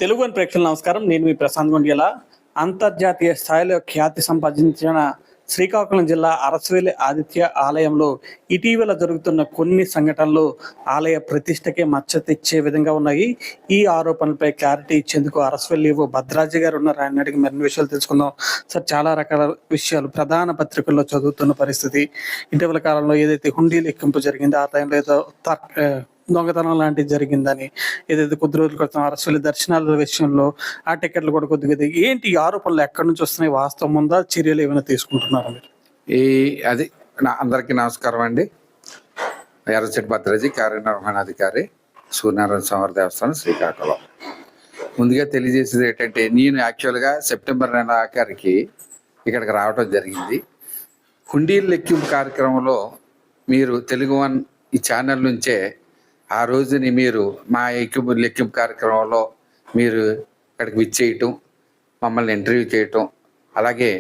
తెలుగు అని ప్రేక్షకులు నమస్కారం. నేను మీ ప్రశాంత్ గుండియాల. అంతర్జాతీయ స్థాయిలో ఖ్యాతి సంపాదించిన శ్రీకాకుళం జిల్లా అరసవెల్లి ఆదిత్య ఆలయంలో ఇటీవల జరుగుతున్న కొన్ని సంఘటనలు ఆలయ ప్రతిష్టకే మచ్చ తెచ్చే విధంగా ఉన్నాయి. ఈ ఆరోపణలపై క్లారిటీ ఇచ్చేందుకు అరసవెల్లి భద్రాజీ గారు ఉన్నారు. ఆయన అడిగి మరిన్ని విషయాలు తెలుసుకుందాం. సార్, చాలా రకాల విషయాలు ప్రధాన పత్రికల్లో చదువుతున్న పరిస్థితి. ఇటీవల కాలంలో ఏదైతే హుండీ లెక్కింపు జరిగిందో ఆ టైంలో ఏదో దొంగతనం లాంటిది జరిగిందని, ఏదైతే కొద్ది రోజుల క్రితం అరసవెల్లి దర్శనాల విషయంలో ఆ టికెట్లు కూడా కొద్దిగా ఏంటి ఈ ఆరోపణలు ఎక్కడి నుంచి వస్తున్నాయి? వాస్తవం ఉందా? చర్యలు ఏమైనా తీసుకుంటున్నారా మీరు? అది అందరికీ నమస్కారం అండి. ఎర్రచెట్టు భద్రాజీ కార్యనిర్వహణాధికారి, సూర్యనారాయణ స్వామి దేవస్థానం, శ్రీకాకుళం. ముందుగా తెలియజేసేది ఏంటంటే, నేను యాక్చువల్గా సెప్టెంబర్ నెల ఆఖరికి ఇక్కడికి రావడం జరిగింది. హుండీల లెక్కింపు కార్యక్రమంలో మీరు తెలుగు వన్ ఈ ఛానల్ నుంచే ఆ రోజుని మీరు మా లెక్కింపు కార్యక్రమంలో మీరు ఇక్కడికి విచ్చేయటం, మమ్మల్ని ఇంటర్వ్యూ చేయటం, అలాగే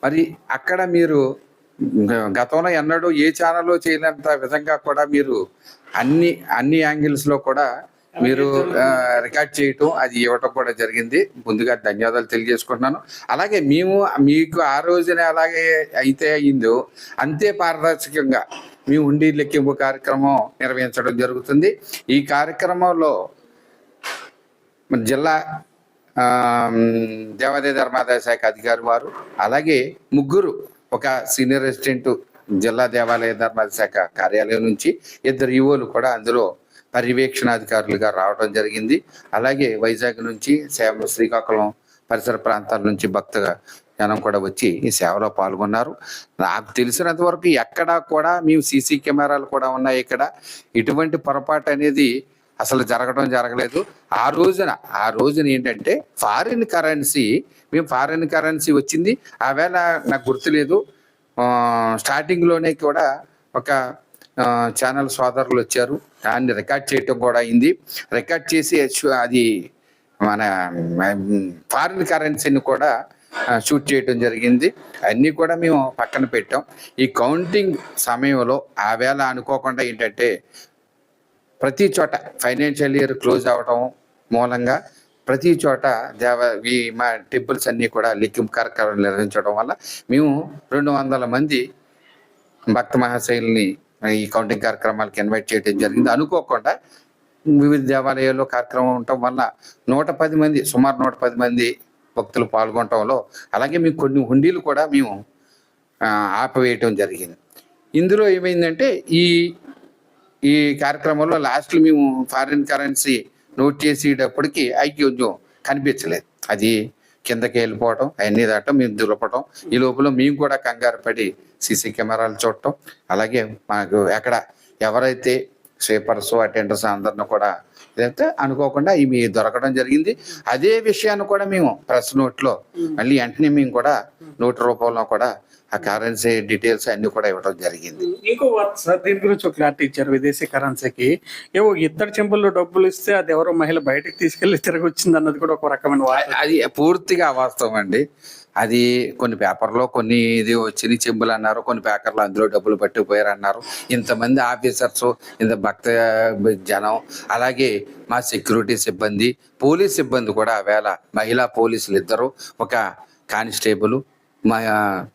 మరి అక్కడ మీరు గతంలో ఎన్నడూ ఏ ఛానల్లో చేయలేనంత విధంగా కూడా మీరు అన్ని యాంగిల్స్లో కూడా మీరు రికార్డ్ చేయటం, అది ఇవ్వటం కూడా జరిగింది. ముందుగా ధన్యవాదాలు తెలియజేసుకుంటున్నాను. అలాగే మేము మీకు ఆ రోజున అలాగే అయితే అయిందో అంతే పారదర్శకంగా మేము హుండీ లెక్కింపు కార్యక్రమం నిర్వహించడం జరుగుతుంది. ఈ కార్యక్రమంలో జిల్లా దేవాదాయ ధర్మాదాయ శాఖ అధికారి వారు, అలాగే ముగ్గురు, ఒక సీనియర్ అసిస్టెంట్ జిల్లా దేవాలయ ధర్మాదాయ శాఖ కార్యాలయం నుంచి 2 ఈవోలు కూడా అందులో పర్యవేక్షణాధికారులుగా రావడం జరిగింది. అలాగే వైజాగ్ నుంచి శ్రీకాకుళం పరిసర ప్రాంతాల నుంచి భక్త జనం కూడా వచ్చి ఈ సేవలో పాల్గొన్నారు. నాకు తెలిసినంత వరకు ఎక్కడా కూడా మేము సీసీ కెమెరాలు కూడా ఉన్నాయి. ఇక్కడ ఇటువంటి పొరపాటు అనేది అసలు జరగలేదు. ఆ రోజున ఏంటంటే ఫారిన్ కరెన్సీ వచ్చింది. ఆ వేళ నాకు గుర్తులేదు. స్టార్టింగ్లోనే కూడా ఒక ఛానల్ సోదరులు వచ్చారు, దాన్ని రికార్డ్ చేయటం కూడా అయింది. రికార్డ్ చేసి అది మన ఫారిన్ కరెన్సీని కూడా షూట్ చేయటం జరిగింది. అన్నీ కూడా మేము పక్కన పెట్టాం. ఈ కౌంటింగ్ సమయంలో ఆ వేళ అనుకోకుండా ఏంటంటే, ప్రతి చోట ఫైనాన్షియల్ ఇయర్ క్లోజ్ అవ్వటం మూలంగా ప్రతి చోట మా టెంపుల్స్ అన్నీ కూడా లెక్కింపు కార్యక్రమాలు నిర్వహించడం వల్ల మేము 200 మంది భక్త మహాశైల్ని ఈ కౌంటింగ్ కార్యక్రమాలకు ఇన్వైట్ చేయడం జరిగింది. అనుకోకుండా వివిధ దేవాలయాల్లో కార్యక్రమం ఉండటం వల్ల 110 మంది, సుమారు 110 మంది భక్తులు పాల్గొనటంలో, అలాగే మేము కొన్ని హుండీలు కూడా మేము ఆపివేయటం జరిగింది. ఇందులో ఏమైందంటే, ఈ కార్యక్రమంలో లాస్ట్లో మేము ఫారిన్ కరెన్సీ నోట్ చేసేటప్పటికి కొంచెం కనిపించలేదు. అది కిందకి వెళ్ళిపోవటం, అవన్నీ దాటం, మేము దులపటం. ఈ లోపల మేము కూడా కంగారు పడి సీసీ కెమెరాలు చూడటం, అలాగే మాకు ఎక్కడ ఎవరైతే స్వీపర్స్ అటెండర్స్ అందరిని కూడా ఇదైతే అనుకోకుండా ఇవి దొరకడం జరిగింది. అదే విషయాన్ని కూడా మేము ప్రెస్ నోట్లో మళ్ళీ వెంటనే మేము కూడా నోటు రూపంలో కూడా ఆ కరెన్సీ డీటెయిల్స్ అన్ని కూడా ఇవ్వడం జరిగింది. ఇంకో సార్, దీని గురించి ఒక క్లారిటీ ఇచ్చారు. విదేశీ కరెన్సీకి ఏవో ఇత్తడి చెంబుల్లో డబ్బులు ఇస్తే అది ఎవరో మహిళ బయటకు తీసుకెళ్లి తిరిగి వచ్చింది అన్నది కూడా ఒక రకమైన అది పూర్తిగా అవాస్తవం అండి. అది కొన్ని పేపర్లో కొన్ని ఇది వచ్చిన చెంబులు అన్నారు, కొన్ని పేపర్లో అందులో డబ్బులు పట్టుకుపోయారు అన్నారు. ఇంతమంది ఆఫీసర్స్, ఇంత భక్త జనం, అలాగే మా సెక్యూరిటీ సిబ్బంది, పోలీస్ సిబ్బంది కూడా ఆవేళ మహిళా పోలీసులు 2, ఒక కానిస్టేబుల్, మా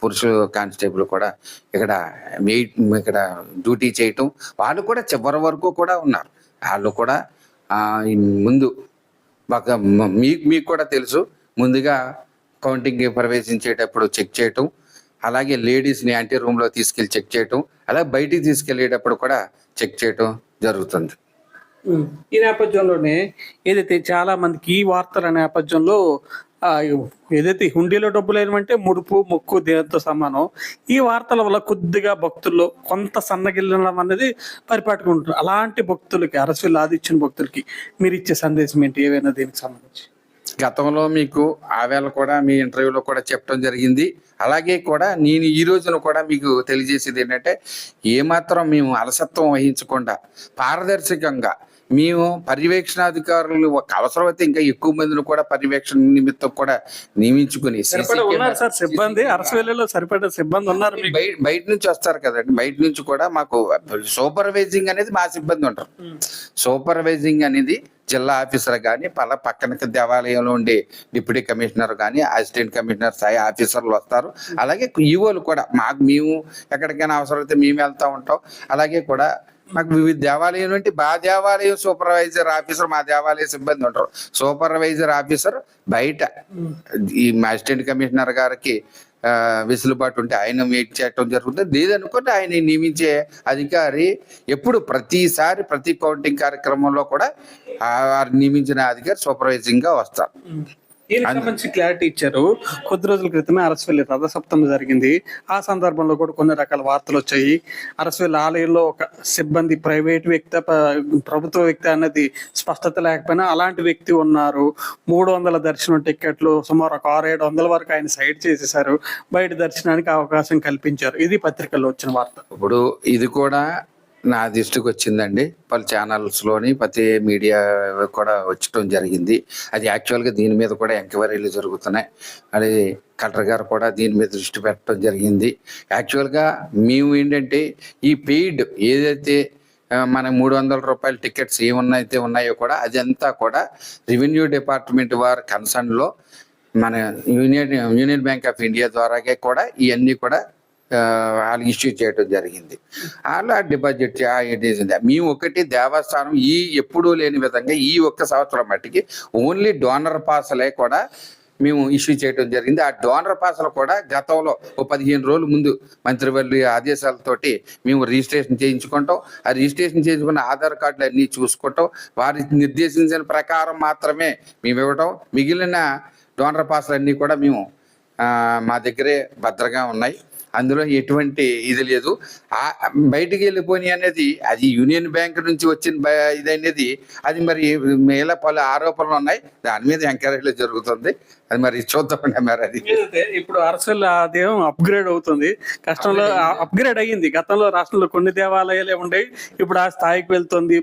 పురుషుల కానిస్టేబుల్ కూడా ఇక్కడ డ్యూటీ చేయటం, వాళ్ళు కూడా చివరి వరకు కూడా ఉన్నారు. వాళ్ళు కూడా ముందు మీకు కూడా తెలుసు, ముందుగా కౌంటింగ్ ప్రవేశించేటప్పుడు చెక్ చేయటం, అలాగే లేడీస్ని యాంటీ రూమ్లో తీసుకెళ్ళి చెక్ చేయటం, అలాగే బయటికి తీసుకెళ్ళేటప్పుడు కూడా చెక్ చేయటం జరుగుతుంది. ఈ నేపథ్యంలోనే ఏదైతే చాలా మందికి ఈ వార్తల నేపథ్యంలో ఏదైతే హుండీలో డబ్బులు ఏమంటే ముడుపు మొక్కు దేనితో సమానం. ఈ వార్తల వల్ల కొద్దిగా భక్తుల్లో కొంత సన్నగిల్లడం అనేది పరిపాటుగా ఉంటుంది. అలాంటి భక్తులకి, అరసవెల్లి ఆదిత్యుని భక్తులకి మీరు ఇచ్చే సందేశం ఏంటి, ఏవైనా దీనికి సంబంధించి? గతంలో మీకు ఆవేళ కూడా మీ ఇంటర్వ్యూలో కూడా చెప్పడం జరిగింది. అలాగే కూడా నేను ఈ రోజున కూడా మీకు తెలియజేసేది ఏంటంటే, ఏమాత్రం మేము అలసత్వం వహించకుండా పారదర్శకంగా మేము పర్యవేక్షణాధికారులు ఒక అవసరమైతే ఇంకా ఎక్కువ మందిని కూడా పర్యవేక్షణ నిమిత్తం కూడా నియమించుకుని సరిపడా ఉన్నారు సార్ సిబ్బంది, అరసవెల్లిలో సరిపడా సిబ్బంది ఉన్నారు మీకు. బయట నుంచి వస్తారు కదండి, బయట నుంచి కూడా మాకు సూపర్వైజింగ్ అనేది మా సిబ్బంది ఉంటారు. సూపర్వైజింగ్ అనేది జిల్లా ఆఫీసర్ కానీ పక్కన దేవాలయంలో ఉండే డిప్యూటీ కమిషనర్ కానీ అసిస్టెంట్ కమిషనర్ స్థాయి ఆఫీసర్లు వస్తారు. అలాగే ఈవోలు కూడా మేము ఎక్కడికైనా అవసరమైతే మేము వెళ్తూ ఉంటాం. అలాగే కూడా మాకు వివిధ దేవాలయం నుండి మా దేవాలయం సూపర్వైజర్ ఆఫీసర్, మా దేవాలయ సిబ్బంది ఉంటారు. సూపర్వైజర్ ఆఫీసర్ బయట ఈ అసిస్టెంట్ కమిషనర్ గారికి వెసులుబాటు ఉంటే ఆయన వెయిట్ చేయటం జరుగుతుంది. లేదనుకుంటే ఆయన నియమించే అధికారి ఎప్పుడు ప్రతిసారి ప్రతి కౌంటింగ్ కార్యక్రమంలో కూడా నియమించిన అధికారి సూపర్వైజింగ్ గా వస్తారు. దీనికి సంబంధించి క్లారిటీ ఇచ్చారు. కొద్ది రోజుల క్రితమే అరసవెల్లి రథసప్తమి జరిగింది. ఆ సందర్భంలో కూడా కొన్ని రకాల వార్తలు వచ్చాయి. అరసవెల్లి ఆలయంలో ఒక సిబ్బంది ప్రైవేట్ వ్యక్తి ప్రభుత్వ వ్యక్తి అన్నది స్పష్టత లేకపోయినా అలాంటి వ్యక్తి ఉన్నారు. 300 దర్శనం టికెట్లు సుమారు ఒక 600-700 వరకు ఆయన సైడ్ చేసేసారు. బయట దర్శనానికి అవకాశం కల్పించారు. ఇది పత్రికల్లో వచ్చిన వార్త. ఇప్పుడు ఇది కూడా నా దృష్టికి వచ్చిందండి. పలు ఛానల్స్లోని ప్రతి మీడియా కూడా వచ్చటం జరిగింది. అది యాక్చువల్గా దీని మీద కూడా ఎంక్వైరీలు జరుగుతున్నాయి. అది కలెక్టర్ గారు కూడా దీని మీద దృష్టి పెట్టడం జరిగింది. యాక్చువల్గా మేము ఏంటంటే ఈ పెయిడ్ ఏదైతే మన 300 రూపాయల టికెట్స్ ఏమున్నైతే ఉన్నాయో కూడా అదంతా కూడా రెవెన్యూ డిపార్ట్మెంట్ వారి కన్సర్న్లో మన యూనియన్ బ్యాంక్ ఆఫ్ ఇండియా ద్వారాగే కూడా ఇవన్నీ కూడా వాళ్ళు ఇష్యూ చేయడం జరిగింది. అలా డిపాజిట్ మేము ఒకటి దేవస్థానం ఎప్పుడూ లేని విధంగా ఈ ఒక్క సంవత్సరం మట్టికి ఓన్లీ డోనర్ పాసలే కూడా మేము ఇష్యూ చేయడం జరిగింది. ఆ డోనర్ పాసలు కూడా గతంలో 15 రోజుల ముందు మంత్రివర్యుల ఆదేశాలతోటి మేము రిజిస్ట్రేషన్ చేయించుకుంటాం. ఆ రిజిస్ట్రేషన్ చేయించుకున్న ఆధార్ కార్డులు అన్నీ చూసుకుంటాం. వారి నిర్దేశించిన ప్రకారం మాత్రమే మేము ఇవ్వటం. మిగిలిన డోనర్ పాసలు అన్నీ కూడా మేము మా దగ్గరే భద్రంగా ఉన్నాయి. అందులో ఎటువంటి ఇది లేదు. బయటికి వెళ్ళిపోయి అనేది అది యూనియన్ బ్యాంక్ నుంచి వచ్చిన ఇది అనేది అది మరి ఇలా పలు ఆరోపణలు ఉన్నాయి. దాని మీద ఎంక్వైరీలు జరుగుతుంది. అది మరి చూద్దామండి. మరి అది ఇప్పుడు అరసవెల్లి ఆలయం అప్గ్రేడ్ అవుతుంది. కష్టంలో అప్గ్రేడ్ అయ్యింది. గతంలో రాష్ట్రంలో కొన్ని దేవాలయాలే ఉండేవి. ఇప్పుడు ఆ స్థాయికి వెళ్తుంది.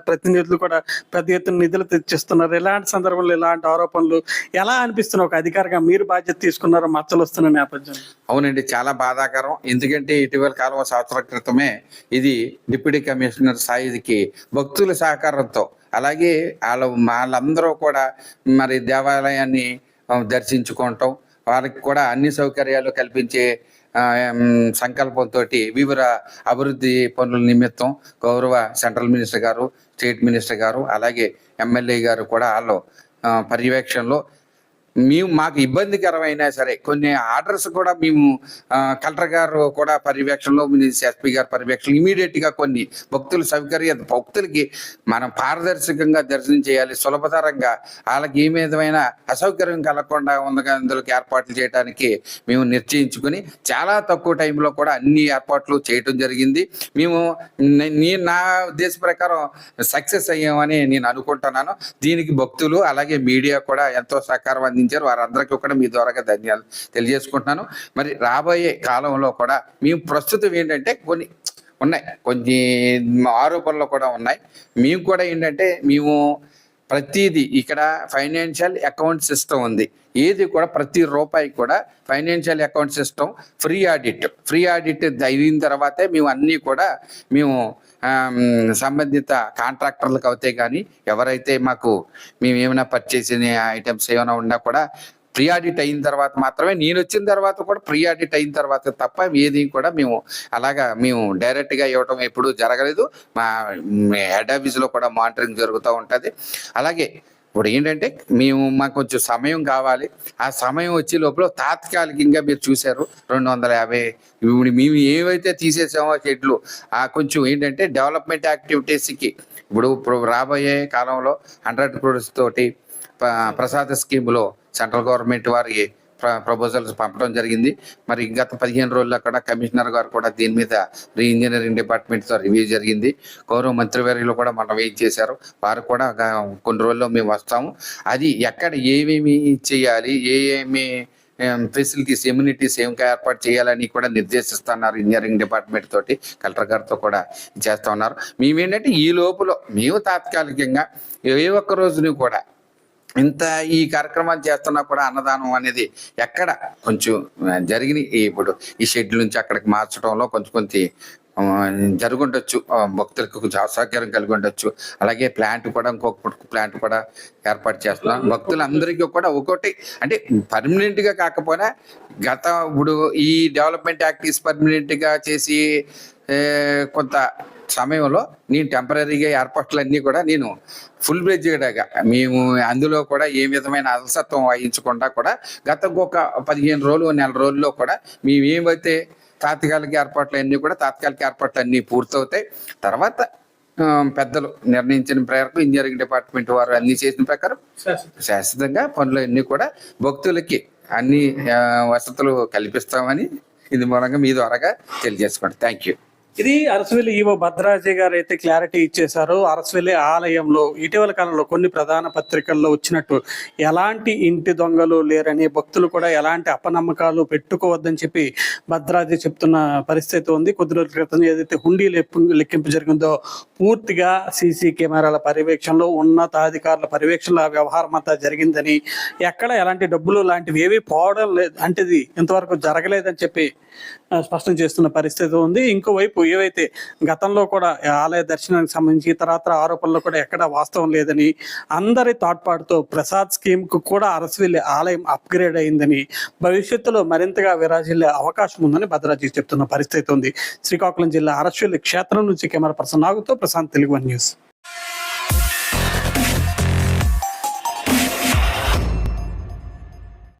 ప్రతినిధులు కూడా పెద్ద ఎత్తున నిధులు తెచ్చిస్తున్నారు. ఇలాంటి సందర్భంలో ఇలాంటి ఆరోపణలు ఎలా అనిపిస్తున్నాయి? ఒక అధికారిగా మీరు బాధ్యత తీసుకున్నారు, మచ్చలు వస్తున్న నేపథ్యం. అవునండి, చాలా బాధాకరం. ఎందుకంటే ఇటీవల కాలం సంవత్సరాల క్రితమే ఇది డిప్యూటీ కమిషనర్ స్థాయికి భక్తుల సహకారంతో అలాగే వాళ్ళందరూ కూడా మరి దేవాలయాన్ని దర్శించుకోవటం, వారికి కూడా అన్ని సౌకర్యాలు కల్పించే సంకల్పంతో వివిధ అభివృద్ధి పనుల నిమిత్తం గౌరవ సెంట్రల్ మినిస్టర్ గారు, స్టేట్ మినిస్టర్ గారు, అలాగే ఎమ్మెల్యే గారు కూడా వాళ్ళు పర్యవేక్షణలో మాకు ఇబ్బందికరమైనా సరే కొన్ని ఆర్డర్స్ కూడా మేము కలెక్టర్ గారు కూడా పర్యవేక్షణలో, ఎస్పీ గారు పర్యవేక్షణ ఇమీడియట్గా కొన్ని భక్తులకి మనం పారదర్శకంగా దర్శనం చేయాలి, సులభతరంగా వాళ్ళకి ఏ విధమైన అసౌకర్యం కలగకుండా అందులోకి ఏర్పాట్లు చేయడానికి మేము నిశ్చయించుకుని చాలా తక్కువ టైంలో కూడా అన్ని ఏర్పాట్లు చేయటం జరిగింది. మేము నా ఉద్దేశ ప్రకారం సక్సెస్ అయ్యామని నేను అనుకుంటున్నాను. దీనికి భక్తులు అలాగే మీడియా కూడా ఎంతో సహకారం అందించారు. వారందరికీ కూడా మీ ద్వారా ధన్యవాదాలు తెలియజేసుకుంటున్నాను. మరి రాబోయే కాలంలో కూడా మేము ప్రస్తుతం ఏంటంటే కొన్ని ఆరోపణలు కూడా ఉన్నాయి. మేము కూడా ఏంటంటే ప్రతిదీ ఇక్కడ ఫైనాన్షియల్ అకౌంట్ సిస్టమ్ ఉంది. ఏది కూడా ప్రతి రూపాయి కూడా financial account system free audit అయిన తర్వాతే మేము అన్నీ కూడా సంబంధిత కాంట్రాక్టర్లకు అవుతాయి. కానీ ఎవరైతే మేము ఏమైనా పర్చేస్ ఐటమ్స్ ఏమైనా ఉన్నా కూడా ప్రీ ఆడిట్ అయిన తర్వాత మాత్రమే, నేను వచ్చిన తర్వాత కూడా ప్రీ ఆడిట్ అయిన తర్వాత తప్ప ఏది కూడా మేము డైరెక్ట్గా ఇవ్వటం ఎప్పుడూ జరగలేదు. మా హెడ్ ఆఫీస్లో కూడా మానిటరింగ్ జరుగుతూ ఉంటుంది. అలాగే ఇప్పుడు ఏంటంటే మాకు కొంచెం సమయం కావాలి. ఆ సమయం వచ్చే లోపల తాత్కాలికంగా మీరు చూశారు 250 ఇప్పుడు మేము ఏవైతే తీసేసామో షెడ్లు కొంచెం ఏంటంటే డెవలప్మెంట్ యాక్టివిటీస్కి ఇప్పుడు రాబోయే కాలంలో 100 crores తోటి ప్రసాద స్కీమ్లో సెంట్రల్ గవర్నమెంట్ వారికి ప్రపోజల్స్ పంపడం జరిగింది. మరి గత 15 రోజులు అక్కడ కమిషనర్ గారు కూడా దీని మీద ఇంజనీరింగ్ డిపార్ట్మెంట్తో రివ్యూ జరిగింది. గౌరవ మంత్రివర్యులు కూడా మనం వెయిట్ చేశారు. వారు కూడా కొన్ని రోజుల్లో మేము వస్తాము. అది ఎక్కడ ఏమేమి చేయాలి, ఏమి ఫెసిలిటీస్ ఎమ్యూనిటీస్ ఏం ఏర్పాటు చేయాలని కూడా నిర్దేశిస్తున్నారు ఇంజనీరింగ్ డిపార్ట్మెంట్ తోటి, కలెక్టర్ గారితో కూడా చేస్తూ ఉన్నారు. మేమేంటంటే ఈ లోపల మేము తాత్కాలికంగా ఏ ఒక్క రోజుని కూడా ఇంత ఈ కార్యక్రమాలు చేస్తున్నా కూడా అన్నదానం అనేది ఎక్కడ కొంచెం జరిగిన ఇప్పుడు ఈ షెడ్ నుంచి అక్కడికి మార్చడంలో కొంచెం జరుగుండొచ్చు, భక్తులకు కొంచెం అసౌకర్యం కలిగి ఉండొచ్చు. అలాగే ప్లాంట్ కూడా ఇంకొక ప్లాంట్ కూడా ఏర్పాటు చేస్తున్నాం. భక్తులందరికీ కూడా ఒక్కొక్కటి అంటే పర్మనెంట్ గా కాకపోయినా ఇప్పుడు ఈ డెవలప్మెంట్ యాక్టివిటీస్ పర్మనెంట్ గా చేసి కొంత సమయంలో నేను టెంపరీగా ఏర్పాట్లన్నీ కూడా నేను ఫుల్ బ్లెడ్జ్డ్గా మేము అందులో కూడా ఏ విధమైన అలసత్వం వహించకుండా కూడా గత ఒక 15 రోజులు నెల రోజుల్లో కూడా మేము ఏమైతే తాత్కాలిక ఏర్పాట్లు అన్నీ పూర్తవుతాయి. తర్వాత పెద్దలు నిర్ణయించిన ప్రకారం ఇంజనీరింగ్ డిపార్ట్మెంట్ వారు అన్ని చేసిన ప్రకారం శాశ్వతంగా పనులు అన్నీ కూడా భక్తులకి అన్ని వసతులు కల్పిస్తామని ఇది మూలంగా మీ ద్వారాగా తెలియజేసుకోండి. Thank you. ఇది అరసవెల్లి ఈవో భద్రాజీ గారు అయితే క్లారిటీ ఇచ్చేశారు. అరసవెల్లి ఆలయంలో ఇటీవల కాలంలో కొన్ని ప్రధాన పత్రికల్లో వచ్చినట్టు ఎలాంటి ఇంటి దొంగలు లేరని, భక్తులు కూడా ఎలాంటి అపనమ్మకాలు పెట్టుకోవద్దని చెప్పి భద్రాజీ చెప్తున్న పరిస్థితి ఉంది. కొద్ది రోజుల క్రితం ఏదైతే హుండీ లెక్కింపు జరిగిందో పూర్తిగా సీసీ కెమెరాల పర్యవేక్షణలో, ఉన్నతాధికారుల పర్యవేక్షణలో ఆ వ్యవహారం అంతా జరిగిందని, ఎక్కడ ఎలాంటి డబ్బులు లాంటివి ఏవి పోవడం లేదు, అంటే ఇది ఇంతవరకు జరగలేదని చెప్పి స్పష్టం చేస్తున్న పరిస్థితి ఉంది. ఇంకోవైపు ఏవైతే గతంలో కూడా ఆలయ దర్శనానికి సంబంధించి ఇతరత్ర ఆరోపణలు కూడా ఎక్కడ వాస్తవం లేదని, అందరి తోడ్పాటుతో ప్రసాద్ స్కీమ్ కు కూడా అరసవెల్లి ఆలయం అప్గ్రేడ్ అయిందని, భవిష్యత్తులో మరింతగా విరాజిల్లే అవకాశం ఉందని భద్రాజీ చెప్తున్న పరిస్థితి ఉంది. శ్రీకాకుళం జిల్లా అరసవెల్లి క్షేత్రం నుంచి కెమెరా పర్సన్ నాగుతో ప్రశాంత్, తెలుగు వన్ న్యూస్.